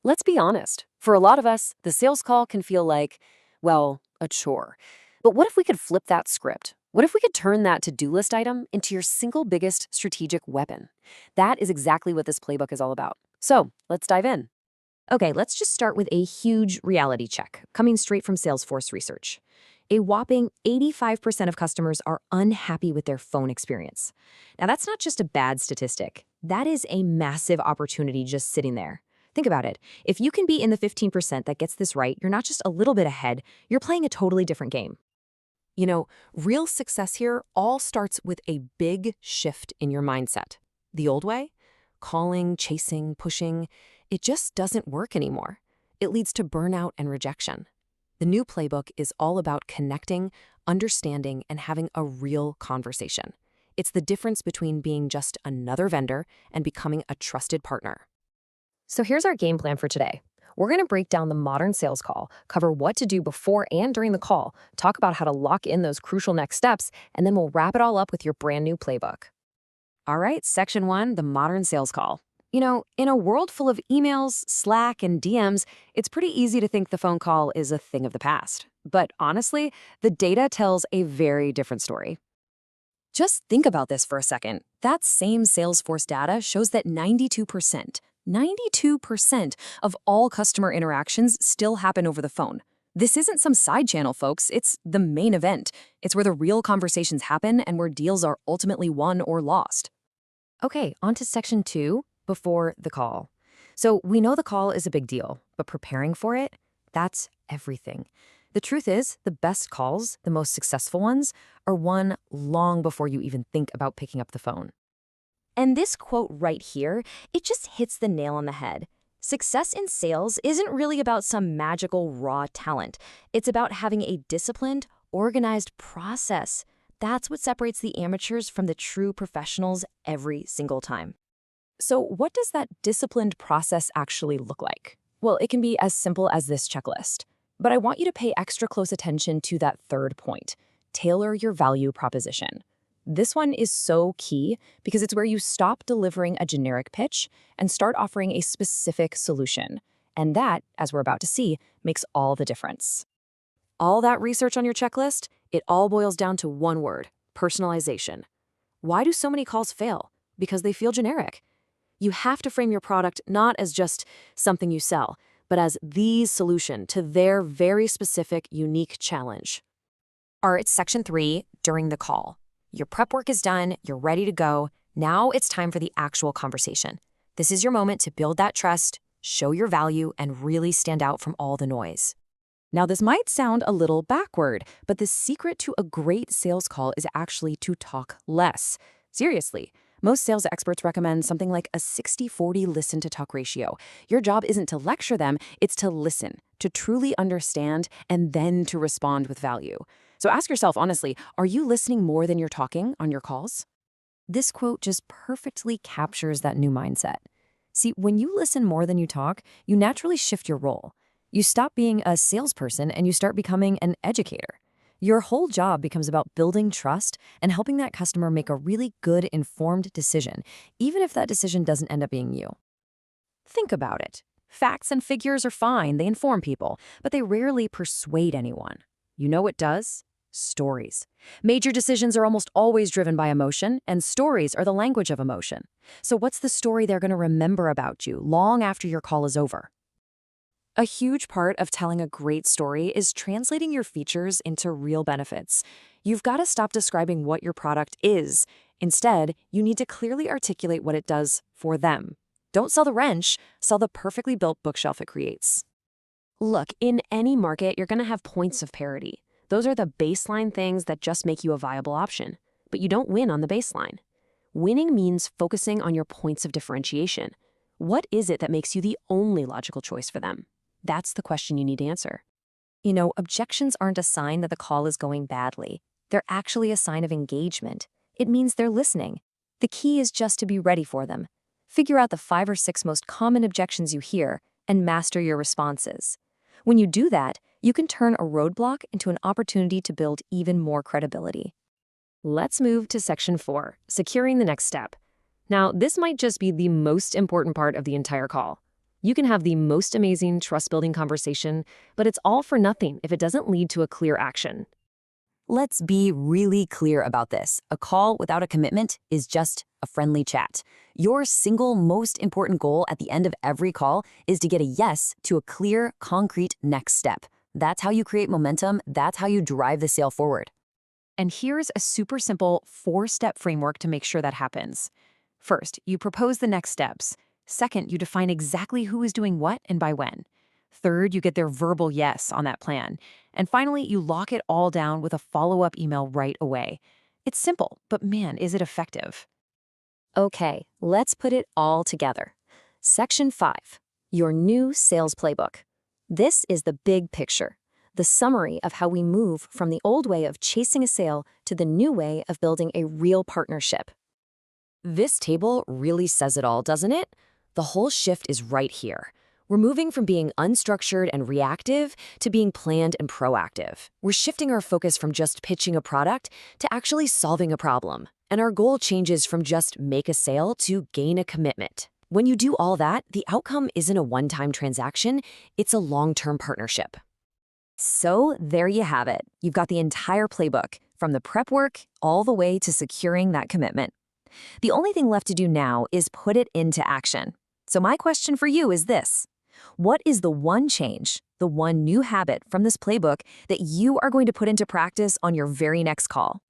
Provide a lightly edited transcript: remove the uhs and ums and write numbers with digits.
Let's be honest. For a lot of us, the sales call can feel like, well, a chore. But what if we could flip that script? What if we could turn that to-do list item into your single biggest strategic weapon? That is exactly what this playbook is all about. So let's dive in. Okay, let's just start with a huge reality check coming straight from Salesforce research. A whopping 85% of customers are unhappy with their phone experience. Now, that's not just a bad statistic. That is a massive opportunity just sitting there. Think about it. If you can be in the 15% that gets this right, you're not just a little bit ahead, you're playing a totally different game. Real success here all starts with a big shift in your mindset. The old way, calling, chasing, pushing, it just doesn't work anymore. It leads to burnout and rejection. The new playbook is all about connecting, understanding, and having a real conversation. It's the difference between being just another vendor and becoming a trusted partner. So here's our game plan for today. We're going to break down the modern sales call, cover what to do before and during the call, talk about how to lock in those crucial next steps, and then we'll wrap it all up with your brand new playbook. All right, section one, the modern sales call. In a world full of emails, Slack, and DMs, it's pretty easy to think the phone call is a thing of the past. But honestly, the data tells a very different story. Just think about this for a second. That same Salesforce data shows that 92% of all customer interactions still happen over the phone. This isn't some side channel, folks. It's the main event. It's where the real conversations happen and where deals are ultimately won or lost. Okay, on to section two, before the call. So we know the call is a big deal, but preparing for it, that's everything. The truth is, the best calls, the most successful ones, are won long before you even think about picking up the phone. And this quote right here, it just hits the nail on the head. Success in sales isn't really about some magical raw talent. It's about having a disciplined, organized process. That's what separates the amateurs from the true professionals every single time. So what does that disciplined process actually look like? Well, it can be as simple as this checklist. But I want you to pay extra close attention to that third point. Tailor your value proposition. This one is so key because it's where you stop delivering a generic pitch and start offering a specific solution. And that, as we're about to see, makes all the difference. All that research on your checklist, it all boils down to one word: personalization. Why do so many calls fail? Because they feel generic. You have to frame your product not as just something you sell, but as the solution to their very specific, unique challenge. All right, section three, during the call. Your prep work is done, you're ready to go. Now it's time for the actual conversation. This is your moment to build that trust, show your value, and really stand out from all the noise. Now, this might sound a little backward, but the secret to a great sales call is actually to talk less. Seriously. Most sales experts recommend something like a 60-40 listen-to-talk ratio. Your job isn't to lecture them, it's to listen, to truly understand, and then to respond with value. So ask yourself honestly, are you listening more than you're talking on your calls? This quote just perfectly captures that new mindset. See, when you listen more than you talk, you naturally shift your role. You stop being a salesperson and you start becoming an educator. Your whole job becomes about building trust and helping that customer make a really good, informed decision, even if that decision doesn't end up being you. Think about it. Facts and figures are fine, they inform people, but they rarely persuade anyone. You know what does? Stories. Major decisions are almost always driven by emotion, and stories are the language of emotion. So what's the story they're going to remember about you long after your call is over? A huge part of telling a great story is translating your features into real benefits. You've got to stop describing what your product is. Instead, you need to clearly articulate what it does for them. Don't sell the wrench, sell the perfectly built bookshelf it creates. Look, in any market, you're going to have points of parity. Those are the baseline things that just make you a viable option. But you don't win on the baseline. Winning means focusing on your points of differentiation. What is it that makes you the only logical choice for them? That's the question you need to answer. Objections aren't a sign that the call is going badly. They're actually a sign of engagement. It means they're listening. The key is just to be ready for them. Figure out the 5 or 6 most common objections you hear and master your responses. When you do that, you can turn a roadblock into an opportunity to build even more credibility. Let's move to section 4, securing the next step. Now, this might just be the most important part of the entire call. You can have the most amazing trust-building conversation, but it's all for nothing if it doesn't lead to a clear action. Let's be really clear about this. A call without a commitment is just a friendly chat. Your single most important goal at the end of every call is to get a yes to a clear, concrete next step. That's how you create momentum. That's how you drive the sale forward. And here's a super simple 4-step framework to make sure that happens. First, you propose the next steps. Second, you define exactly who is doing what and by when. Third, you get their verbal yes on that plan. And finally, you lock it all down with a follow-up email right away. It's simple, but man, is it effective. Okay, let's put it all together. Section 5, your new sales playbook. This is the big picture, the summary of how we move from the old way of chasing a sale to the new way of building a real partnership. This table really says it all, doesn't it? The whole shift is right here. We're moving from being unstructured and reactive to being planned and proactive. We're shifting our focus from just pitching a product to actually solving a problem. And our goal changes from just make a sale to gain a commitment. When you do all that, the outcome isn't a one-time transaction, it's a long-term partnership. So there you have it. You've got the entire playbook, from the prep work all the way to securing that commitment. The only thing left to do now is put it into action. So my question for you is this. What is the one change, the one new habit from this playbook that you are going to put into practice on your very next call?